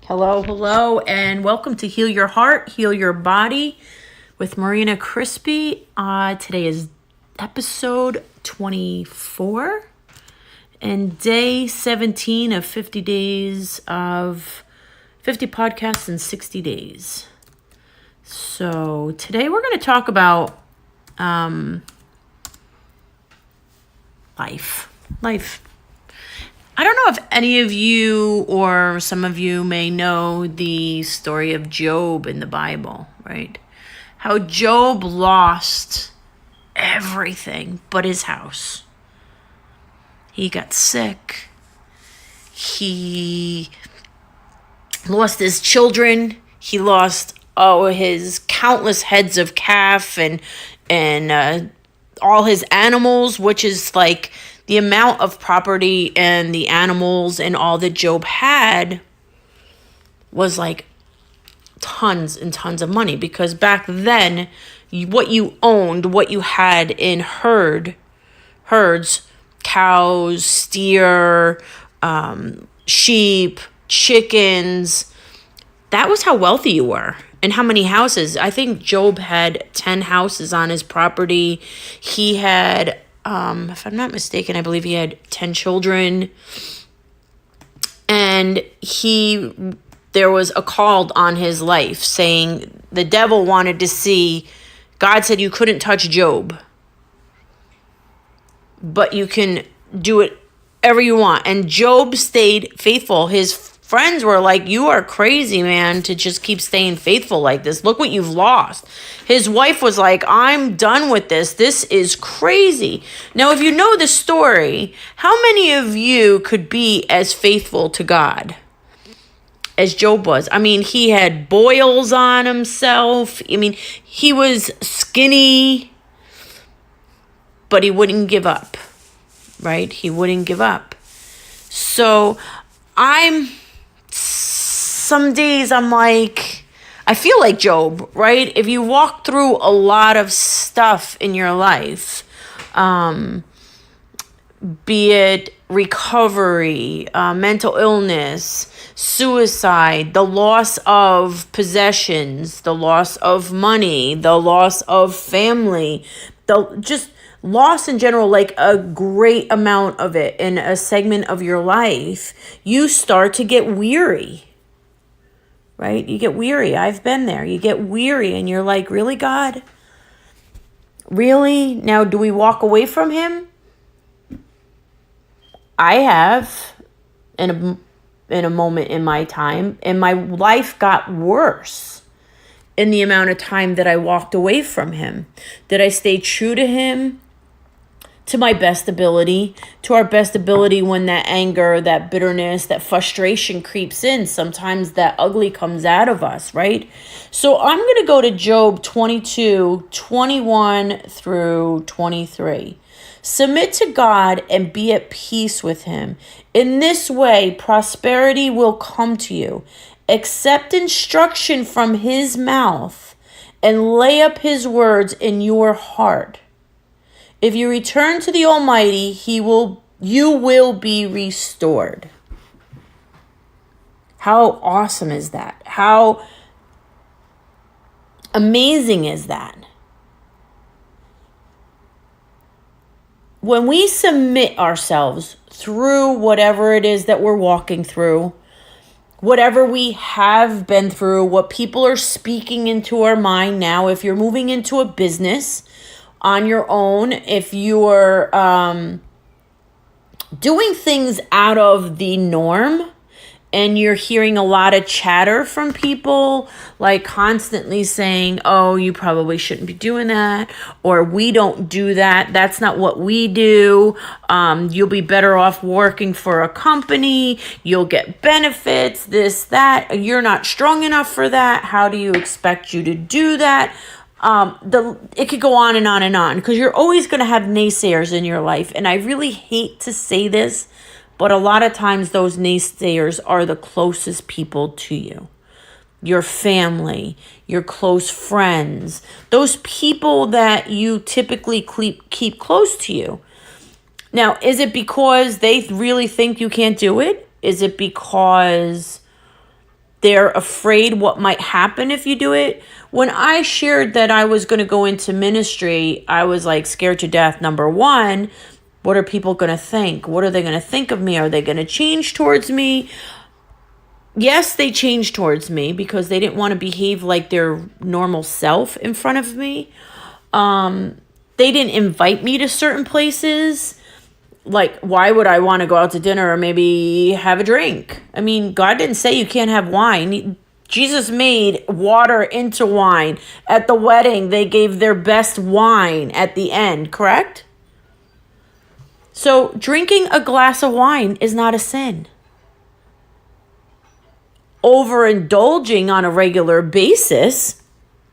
Hello, hello, and welcome to Heal Your Heart, Heal Your Body with Marina Crispy. Today is episode 24 and day 17 of 50 days of 50 podcasts in 60 days. So today we're going to talk about life. I don't know if any of you or some of you may know the story of Job in the Bible, right? How Job lost everything but his house. He got sick. He lost his children. He lost his countless heads of calf and all his animals, which is like the amount of property and the animals and all that Job had was like tons and tons of money, because back then what you owned, what you had in herds, cows, steer, sheep, chickens, that was how wealthy you were. And how many houses? I think Job had 10 houses on his property. He had, if I'm not mistaken, I believe he had 10 children. And there was a call on his life saying the devil wanted to see, God said you couldn't touch Job, but you can do whatever you want. And Job stayed faithful. His friends were like, you are crazy, man, to just keep staying faithful like this. Look what you've lost. His wife was like, I'm done with this. This is crazy. Now, if you know the story, how many of you could be as faithful to God as Job was? I mean, he had boils on himself. I mean, he was skinny, but he wouldn't give up, right? He wouldn't give up. So some days I'm like, I feel like Job, right? If you walk through a lot of stuff in your life, be it recovery, mental illness, suicide, the loss of possessions, the loss of money, the loss of family, just loss in general, like a great amount of it in a segment of your life, you start to get weary, right? You get weary. I've been there. You get weary and you're like, really, God? Really? Now, do we walk away from him? I have in a moment in my time, and my life got worse in the amount of time that I walked away from him. Did I stay true to him? To my best ability, to our best ability, when that anger, that bitterness, that frustration creeps in, sometimes that ugly comes out of us, right? So I'm going to go to Job 22, 21 through 23. Submit to God and be at peace with him. In this way, prosperity will come to you. Accept instruction from his mouth and lay up his words in your heart. If you return to the Almighty, you will be restored. How awesome is that? How amazing is that? When we submit ourselves through whatever it is that we're walking through, whatever we have been through, what people are speaking into our mind now, if you're moving into a business on your own, if you're doing things out of the norm and you're hearing a lot of chatter from people, like constantly saying, oh, you probably shouldn't be doing that, or we don't do that, that's not what we do, you'll be better off working for a company, you'll get benefits, this, that, you're not strong enough for that, how do you expect you to do that? It could go on and on and on, because you're always going to have naysayers in your life. And I really hate to say this, but a lot of times those naysayers are the closest people to you. Your family, your close friends, those people that you typically keep close to you. Now, is it because they really think you can't do it? Is it because They're afraid what might happen if you do it. When I shared that I was going to go into ministry, I was like scared to death. Number one, what are people going to think? What are they going to think of me? Are they going to change towards me? Yes, they changed towards me because they didn't want to behave like their normal self in front of me. They didn't invite me to certain places. Like, why would I want to go out to dinner or maybe have a drink? I mean, God didn't say you can't have wine. Jesus made water into wine. At the wedding, they gave their best wine at the end, correct? So drinking a glass of wine is not a sin. Overindulging on a regular basis,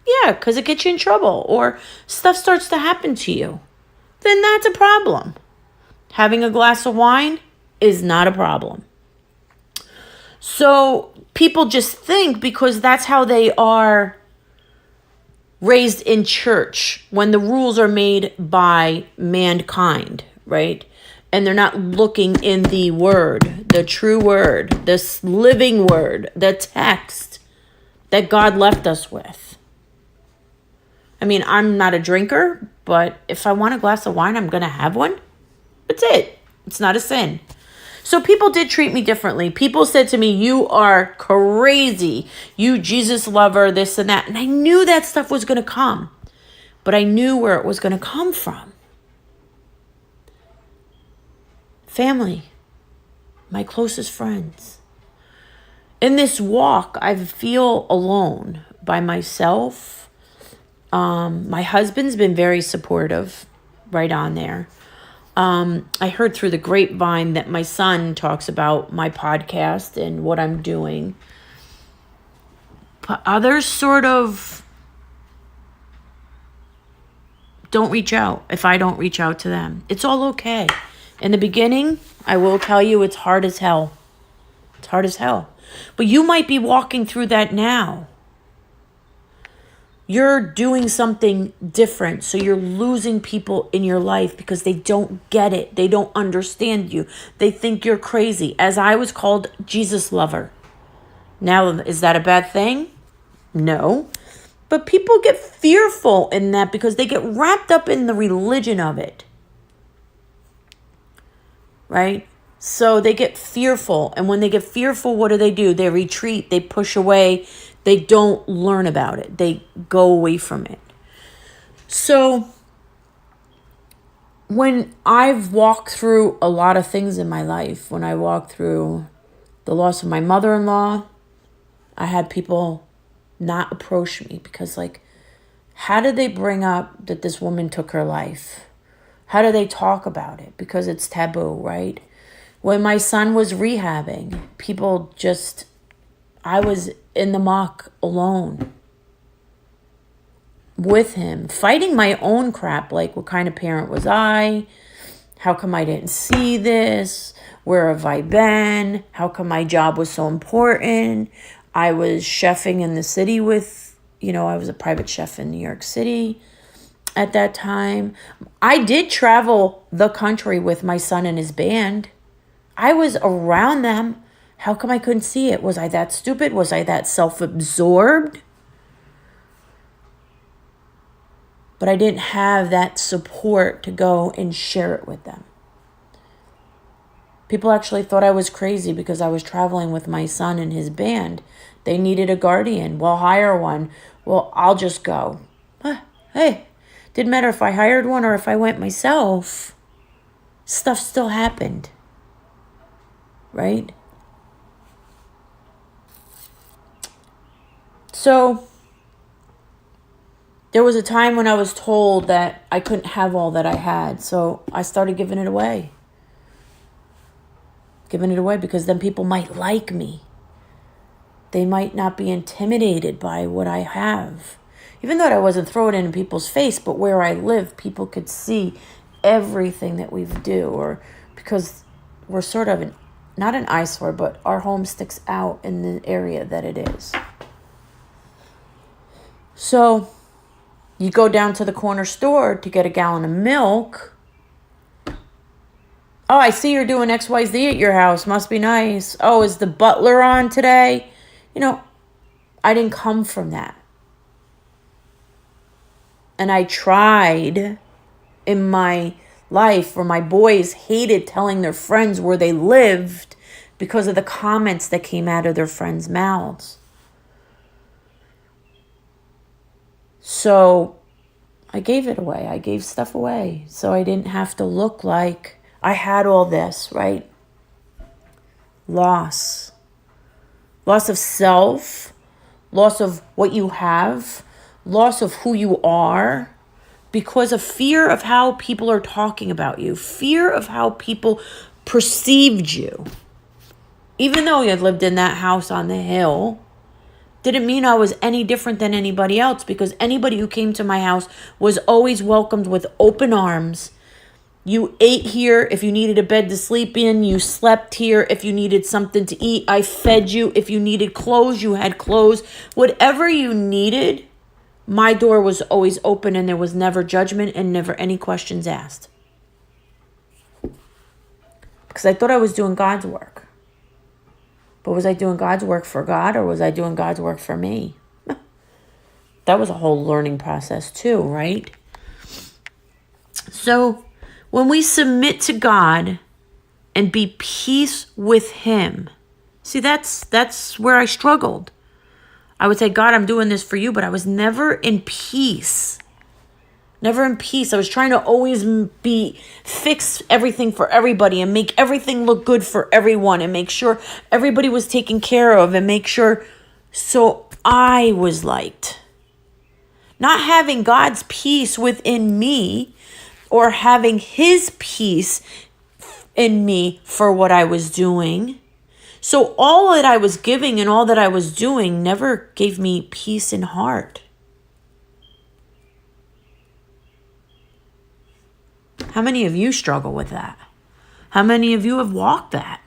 yeah, because it gets you in trouble or stuff starts to happen to you, then that's a problem. Having a glass of wine is not a problem. So people just think because that's how they are raised in church when the rules are made by mankind, right? And they're not looking in the word, the true word, this living word, the text that God left us with. I mean, I'm not a drinker, but if I want a glass of wine, I'm going to have one. That's it. It's not a sin. So people did treat me differently. People said to me, you are crazy. You Jesus lover, this and that. And I knew that stuff was going to come. But I knew where it was going to come from. Family. My closest friends. In this walk, I feel alone by myself. My husband's been very supportive, right on there. I heard through the grapevine that my son talks about my podcast and what I'm doing. But others sort of don't reach out if I don't reach out to them. It's all okay. In the beginning, I will tell you it's hard as hell. It's hard as hell. But you might be walking through that now. You're doing something different, so you're losing people in your life because they don't get it. They don't understand you. They think you're crazy. As I was called Jesus lover. Now, is that a bad thing? No. But people get fearful in that because they get wrapped up in the religion of it. Right? So they get fearful. And when they get fearful, what do? They retreat. They push away. They don't learn about it. They go away from it. So when I've walked through a lot of things in my life, when I walked through the loss of my mother-in-law, I had people not approach me because like, how did they bring up that this woman took her life? How do they talk about it? Because it's taboo, right? When my son was rehabbing, people just, I was in the muck alone with him, fighting my own crap. Like, what kind of parent was I? How come I didn't see this? Where have I been? How come my job was so important? I was chefing in the city with, I was a private chef in New York City at that time. I did travel the country with my son and his band. I was around them. How come I couldn't see it? Was I that stupid? Was I that self-absorbed? But I didn't have that support to go and share it with them. People actually thought I was crazy because I was traveling with my son and his band. They needed a guardian. Well, hire one. Well, I'll just go. Hey, didn't matter if I hired one or if I went myself. Stuff still happened. Right? So there was a time when I was told that I couldn't have all that I had. So I started giving it away. Giving it away because then people might like me. They might not be intimidated by what I have. Even though I wasn't throwing it in people's face, but where I live, people could see everything that we do. Or because we're sort of not an eyesore, but our home sticks out in the area that it is. So you go down to the corner store to get a gallon of milk. Oh, I see you're doing XYZ at your house. Must be nice. Oh, is the butler on today? I didn't come from that. And I tried in my life where my boys hated telling their friends where they lived because of the comments that came out of their friends' mouths. So I gave it away. I gave stuff away so I didn't have to look like I had all this, right? Loss of self, loss of what you have, loss of who you are, because of fear of how people are talking about you, fear of how people perceived you. Even though you had lived in that house on the hill, didn't mean I was any different than anybody else, because anybody who came to my house was always welcomed with open arms. You ate here if you needed a bed to sleep in. You slept here if you needed something to eat. I fed you. If you needed clothes, you had clothes. Whatever you needed, my door was always open, and there was never judgment and never any questions asked. Because I thought I was doing God's work. But was I doing God's work for God, or was I doing God's work for me? That was a whole learning process too, right? So when we submit to God and be peace with him, see, that's where I struggled. I would say, God, I'm doing this for you, but I was never in peace. Never in peace. I was trying to always fix everything for everybody and make everything look good for everyone and make sure everybody was taken care of and make sure so I was liked. Not having God's peace within me or having his peace in me for what I was doing. So all that I was giving and all that I was doing never gave me peace in heart. How many of you struggle with that? How many of you have walked that?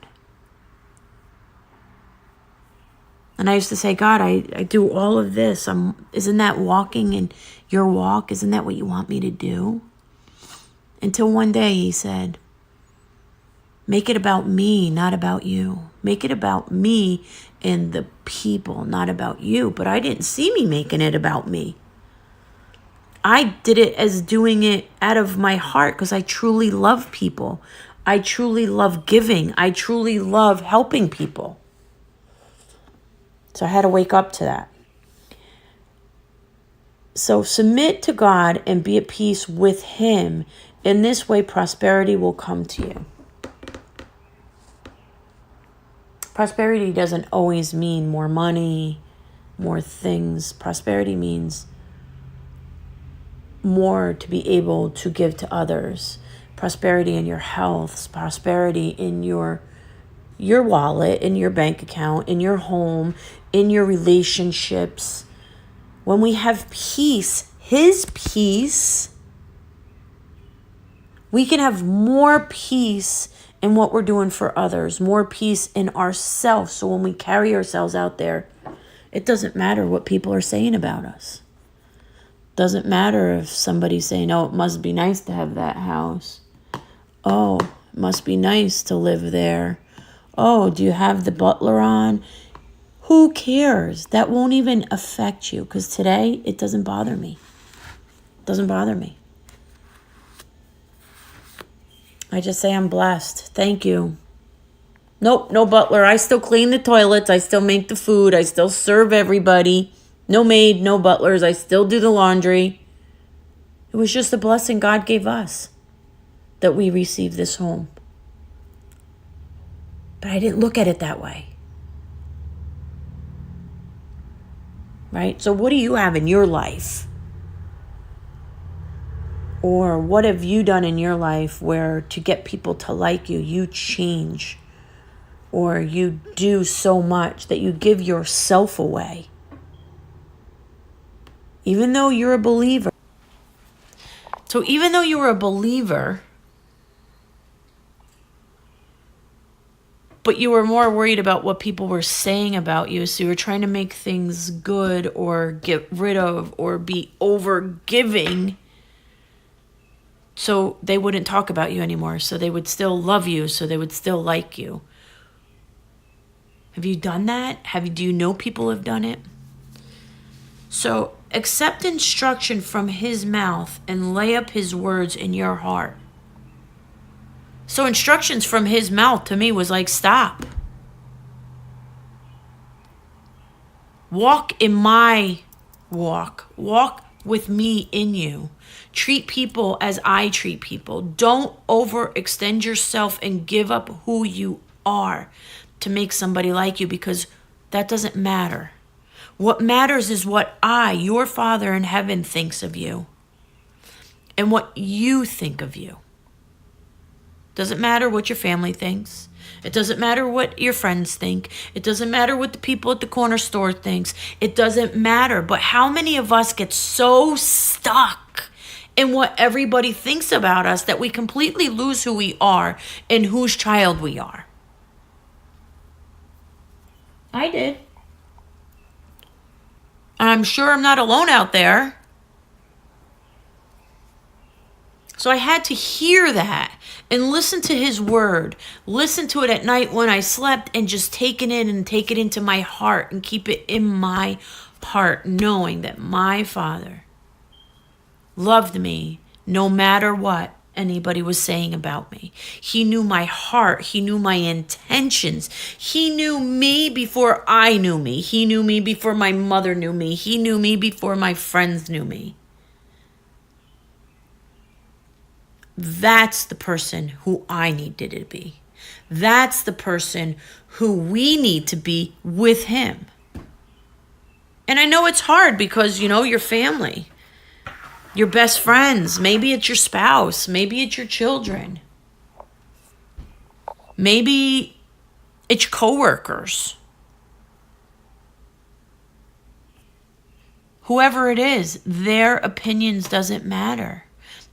And I used to say, God, I do all of this. Isn't that walking in your walk? Isn't that what you want me to do? Until one day he said, make it about me, not about you. Make it about me and the people, not about you. But I didn't see me making it about me. I did it as doing it out of my heart because I truly love people. I truly love giving. I truly love helping people. So I had to wake up to that. So submit to God and be at peace with him. In this way, prosperity will come to you. Prosperity doesn't always mean more money, more things. Prosperity means more to be able to give to others. Prosperity in your health, prosperity in your wallet, in your bank account, in your home, in your relationships. When we have peace, his peace, we can have more peace in what we're doing for others, more peace in ourselves. So when we carry ourselves out there, it doesn't matter what people are saying about us. Doesn't matter if somebody's saying, oh, it must be nice to have that house. Oh, it must be nice to live there. Oh, do you have the butler on? Who cares? That won't even affect you because today it doesn't bother me. It doesn't bother me. I just say I'm blessed. Thank you. Nope, no butler. I still clean the toilets. I still make the food. I still serve everybody. No maid, no butlers. I still do the laundry. It was just a blessing God gave us that we received this home. But I didn't look at it that way. Right? So what do you have in your life? Or what have you done in your life where to get people to like you, you change? Or you do so much that you give yourself away? Even though you're a believer. So even though you were a believer, but you were more worried about what people were saying about you, so you were trying to make things good or get rid of or be over giving so they wouldn't talk about you anymore, so they would still love you, so they would still like you. Have you done that? Do you know people have done it? So accept instruction from his mouth and lay up his words in your heart. So instructions from his mouth to me was like, stop. Walk in my walk. Walk with me in you. Treat people as I treat people. Don't overextend yourself and give up who you are to make somebody like you, because that doesn't matter. What matters is what I, your Father in heaven, thinks of you and what you think of you. Doesn't matter what your family thinks. It doesn't matter what your friends think. It doesn't matter what the people at the corner store thinks. It doesn't matter. But how many of us get so stuck in what everybody thinks about us that we completely lose who we are and whose child we are? I did. I'm sure I'm not alone out there. So I had to hear that and listen to his word. Listen to it at night when I slept and just take it in and take it into my heart and keep it in my heart, knowing that my Father loved me no matter what anybody was saying about me. He knew my heart. He knew my intentions. He knew me before I knew me. He knew me before my mother knew me. He knew me before my friends knew me. That's the person who I needed to be. That's the person who we need to be with him. And I know it's hard because, your family, your best friends, maybe it's your spouse, maybe it's your children, maybe it's your coworkers. Whoever it is, their opinions doesn't matter.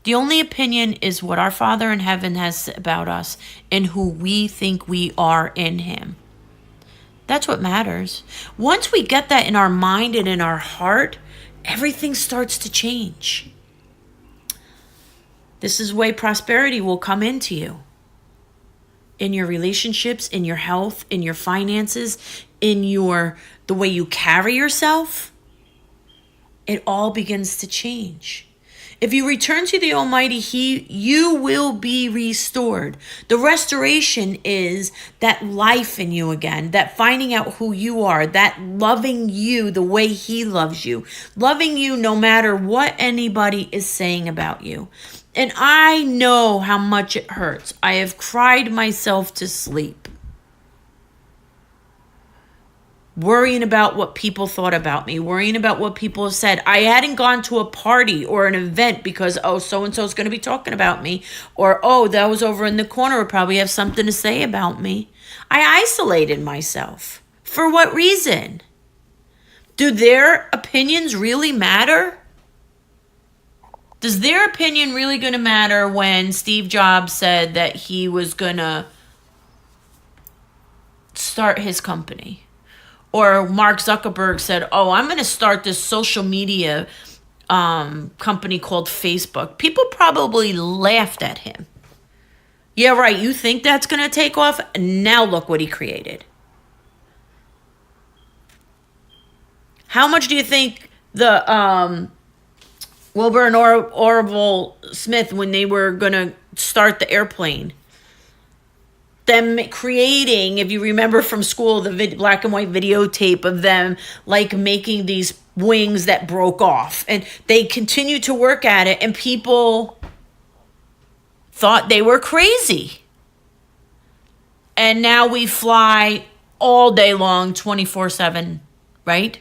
The only opinion is what our Father in heaven has about us and who we think we are in him. That's what matters. Once we get that in our mind and in our heart, everything starts to change. This is the way prosperity will come into you. In your relationships, in your health, in your finances, in the way you carry yourself. It all begins to change. If you return to the Almighty, you will be restored. The restoration is that life in you again, that finding out who you are, that loving you the way he loves you, loving you no matter what anybody is saying about you. And I know how much it hurts. I have cried myself to sleep, worrying about what people thought about me, worrying about what people have said. I hadn't gone to a party or an event because, so-and-so is going to be talking about me. Or, that was over in the corner will probably have something to say about me. I isolated myself. For what reason? Do their opinions really matter? Does their opinion really going to matter when Steve Jobs said that he was going to start his company? Or Mark Zuckerberg said, I'm going to start this social media company called Facebook. People probably laughed at him. Yeah, right. You think that's going to take off? Now look what he created. How much do you think the Wilbur and Orville Smith, when they were going to start the airplane, them creating, if you remember from school, the black and white videotape of them like making these wings that broke off, and they continued to work at it, and people thought they were crazy. And now we fly all day long, 24/7, right?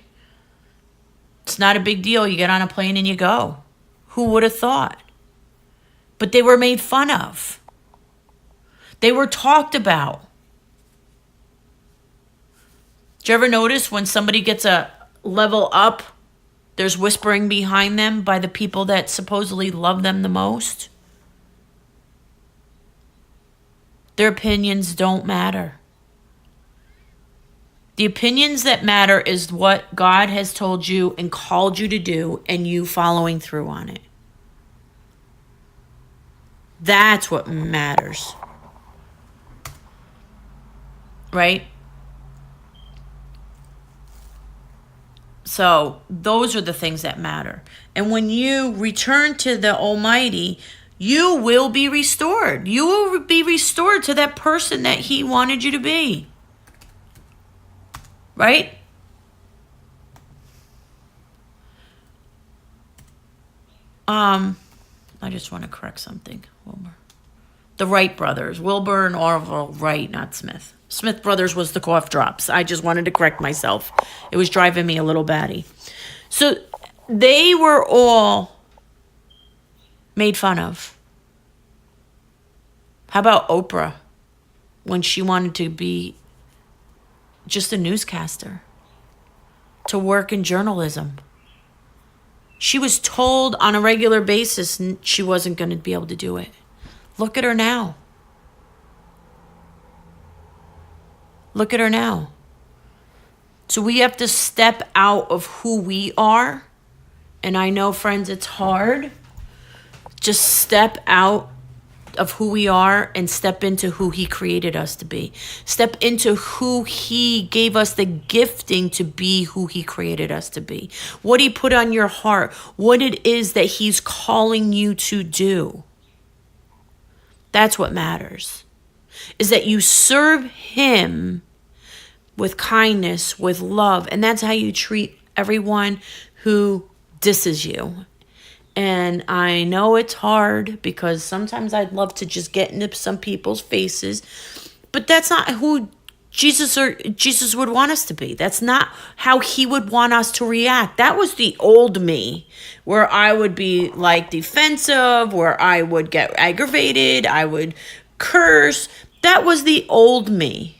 It's not a big deal. You get on a plane and you go. Who would have thought? But they were made fun of. They were talked about. Did you ever notice when somebody gets a level up, there's whispering behind them by the people that supposedly love them the most? Their opinions don't matter. The opinions that matter is what God has told you and called you to do, and you following through on it. That's what matters. Right? So those are the things that matter. And when you return to the Almighty, you will be restored. You will be restored to that person that He wanted you to be. Right? I just want to correct something. Wilbur. The Wright brothers. Wilbur and Orville Wright, not Smith. Smith Brothers was the cough drops. I just wanted to correct myself. It was driving me a little batty. So they were all made fun of. How about Oprah when she wanted to be just a newscaster, to work in journalism? She was told on a regular basis she wasn't going to be able to do it. Look at her now. Look at her now. So we have to step out of who we are. And I know, friends, it's hard. Just step out of who we are and step into who He created us to be. Step into who He gave us the gifting to be, who He created us to be. What He put on your heart, what it is that He's calling you to do. That's what matters. Is that you serve Him with kindness, with love. And that's how you treat everyone who disses you. And I know it's hard because sometimes I'd love to just get into some people's faces, but that's not who Jesus would want us to be. That's not how He would want us to react. That was the old me, where I would be like defensive, where I would get aggravated, I would curse. That was the old me,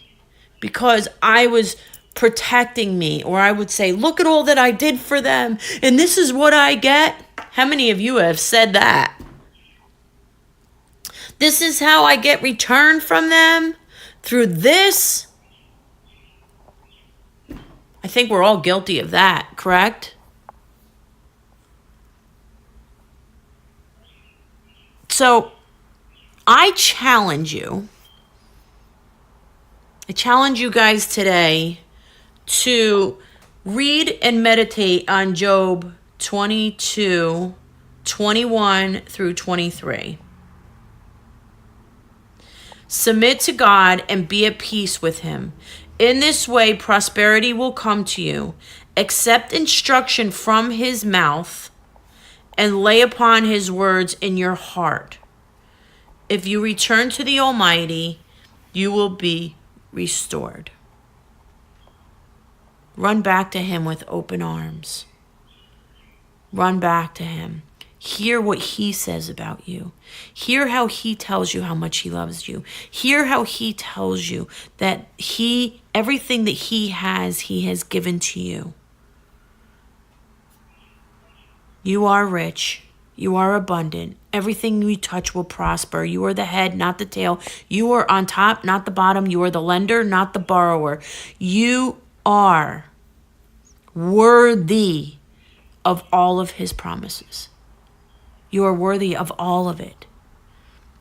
because I was protecting me, or I would say, look at all that I did for them, and this is what I get. How many of you have said that? This is how I get return from them through this. I think we're all guilty of that, correct? So I challenge you guys today to read and meditate on Job 22, 21 through 23. Submit to God and be at peace with Him. In this way, prosperity will come to you. Accept instruction from His mouth and lay upon His words in your heart. If you return to the Almighty, you will be restored. Run back to Him with open arms. Run back to Him. Hear what He says about you. Hear how He tells you how much He loves you. Hear how He tells you that everything that He has given to you. You are rich. You are abundant. Everything you touch will prosper. You are the head, not the tail. You are on top, not the bottom. You are the lender, not the borrower. You are worthy of all of His promises. You are worthy of all of it.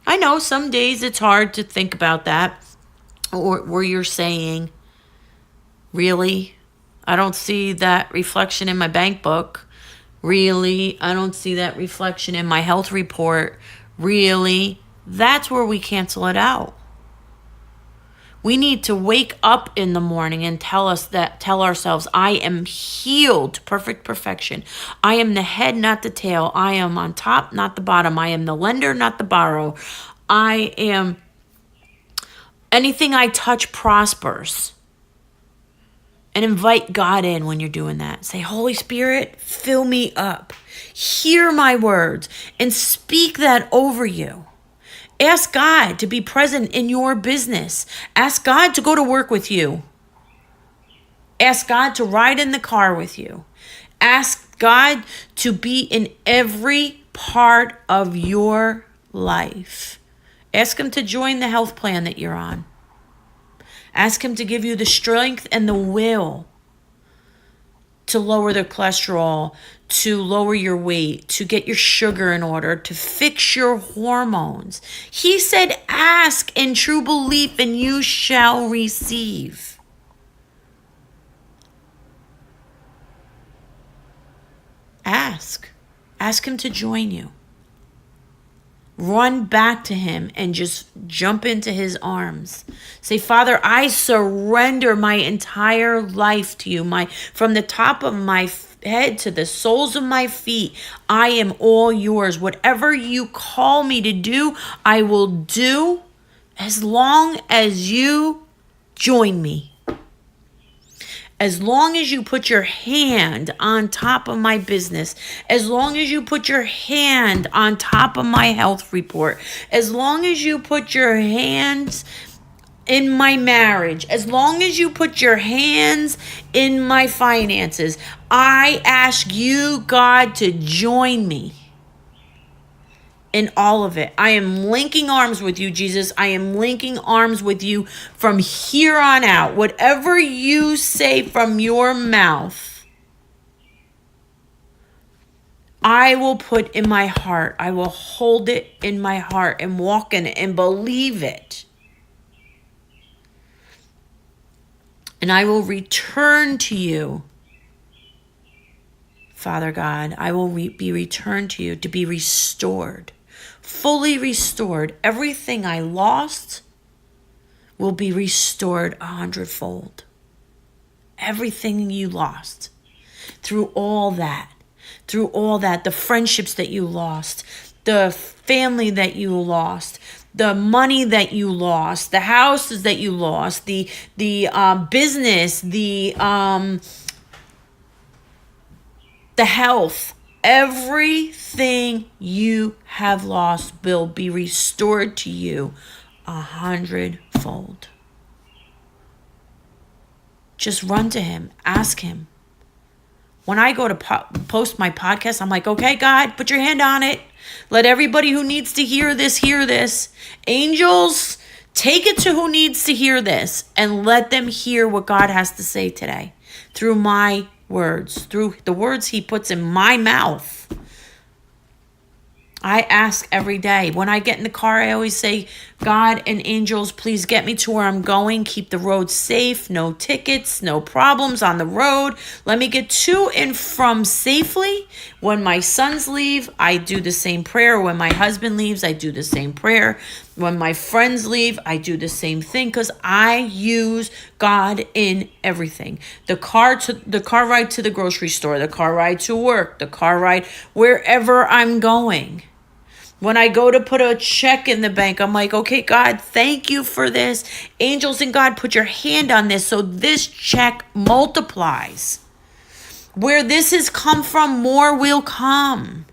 I know some days it's hard to think about that, or where you're saying, really? I don't see that reflection in my bank book. Really? I don't see that reflection in my health report. Really? That's where we cancel it out. We need to wake up in the morning and tell ourselves, I am healed to perfect perfection. I am the head, not the tail. I am on top, not the bottom. I am the lender, not the borrower. Anything I touch prospers. And invite God in when you're doing that. Say, Holy Spirit, fill me up. Hear my words and speak that over you. Ask God to be present in your business. Ask God to go to work with you. Ask God to ride in the car with you. Ask God to be in every part of your life. Ask Him to join the health plan that you're on. Ask Him to give you the strength and the will to lower the cholesterol, to lower your weight, to get your sugar in order, to fix your hormones. He said, ask in true belief and you shall receive. ask. Ask him to join you. Run back to him and just jump into his arms. Say, Father, I surrender my entire life to you. From the top of my head to the soles of my feet, I am all yours. Whatever you call me to do, I will do as long as you join me. As long as you put your hand on top of my business, as long as you put your hand on top of my health report, as long as you put your hands in my marriage, as long as you put your hands in my finances, I ask you, God, to join me in all of it. I am linking arms with you, Jesus. I am linking arms with you from here on out. Whatever you say from your mouth, I will put in my heart. I will hold it in my heart and walk in it and believe it. And I will return to you, Father God. I will be returned to you to be restored. Fully restored. Everything I lost will be restored 100-fold. Everything you lost. Through all that, the friendships that you lost, the family that you lost, the money that you lost, the houses that you lost, the business, the health. Everything you have lost will be restored to you 100-fold. Just run to him. Ask him. When I go to post my podcast, I'm like, okay, God, put your hand on it. Let everybody who needs to hear this hear this. Angels, take it to who needs to hear this and let them hear what God has to say today through my words, through the words he puts in my mouth. I ask every day. When I get in the car, I always say, God and angels, please get me to where I'm going. Keep the road safe. No tickets, no problems on the road. Let me get to and from safely. When my sons leave, I do the same prayer. When my husband leaves, I do the same prayer. When my friends leave, I do the same thing because I use God in everything. The car ride to the grocery store, the car ride to work, the car ride wherever I'm going. When I go to put a check in the bank, I'm like, okay, God, thank you for this. Angels and God, put your hand on this so this check multiplies. Where this has come from, more will come.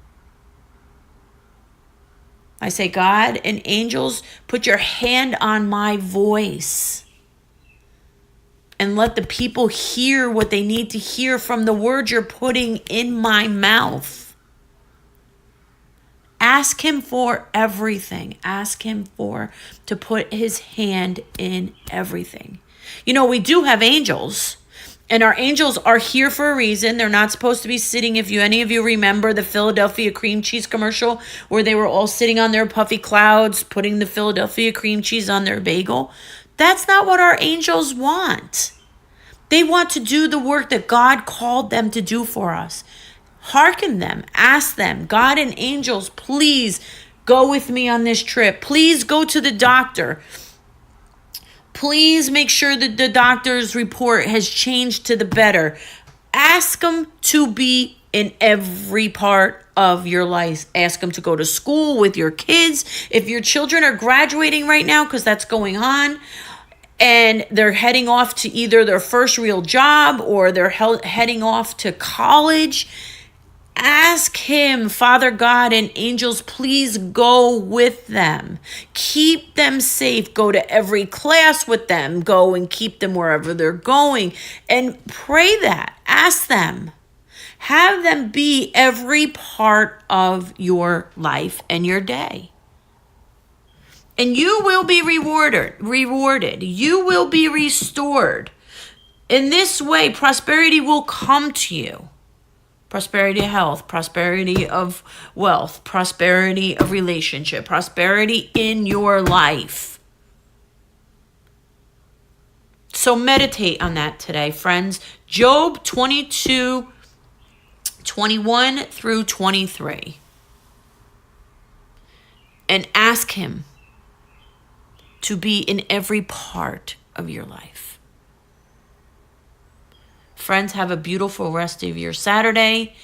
I say, God and angels, put your hand on my voice. And let the people hear what they need to hear from the words you're putting in my mouth. Ask him for everything. Ask him to put his hand in everything. You know, we do have angels. And our angels are here for a reason. They're not supposed to be sitting. If any of you remember the Philadelphia cream cheese commercial where they were all sitting on their puffy clouds, putting the Philadelphia cream cheese on their bagel. That's not what our angels want. They want to do the work that God called them to do for us. Hearken them. Ask them. God and angels, please go with me on this trip. Please go to the doctor. Please make sure that the doctor's report has changed to the better. Ask them to be in every part of your life. Ask them to go to school with your kids. If your children are graduating right now, because that's going on, and they're heading off to either their first real job or they're heading off to college, ask him, Father God and angels, please go with them. Keep them safe. Go to every class with them. Go and keep them wherever they're going. And pray that. Ask them. Have them be every part of your life and your day. And you will be rewarded. You will be restored. In this way, prosperity will come to you. Prosperity of health, prosperity of wealth, prosperity of relationship, prosperity in your life. So meditate on that today, friends. Job 22, 21 through 23. And ask him to be in every part of your life. Friends, have a beautiful rest of your Saturday.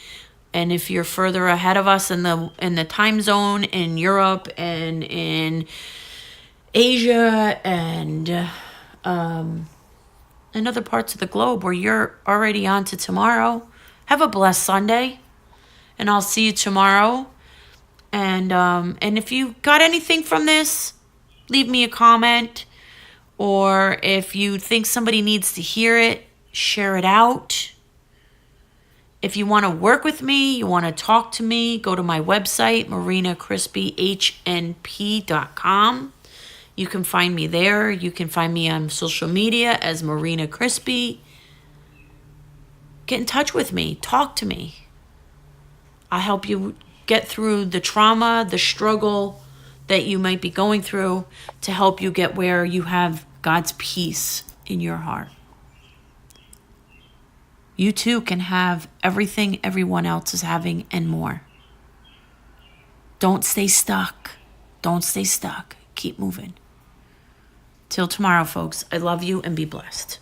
And if you're further ahead of us in the time zone in Europe and in Asia and in other parts of the globe where you're already on to tomorrow, have a blessed Sunday. And I'll see you tomorrow. And if you got anything from this, leave me a comment. Or if you think somebody needs to hear it, share it out. If you want to work with me, you want to talk to me, go to my website, marinacrispyhnp.com. You can find me there. You can find me on social media as Marina Crispy. Get in touch with me. Talk to me. I'll help you get through the trauma, the struggle that you might be going through to help you get where you have God's peace in your heart. You too can have everything everyone else is having and more. Don't stay stuck. Don't stay stuck. Keep moving. Till tomorrow, folks. I love you and be blessed.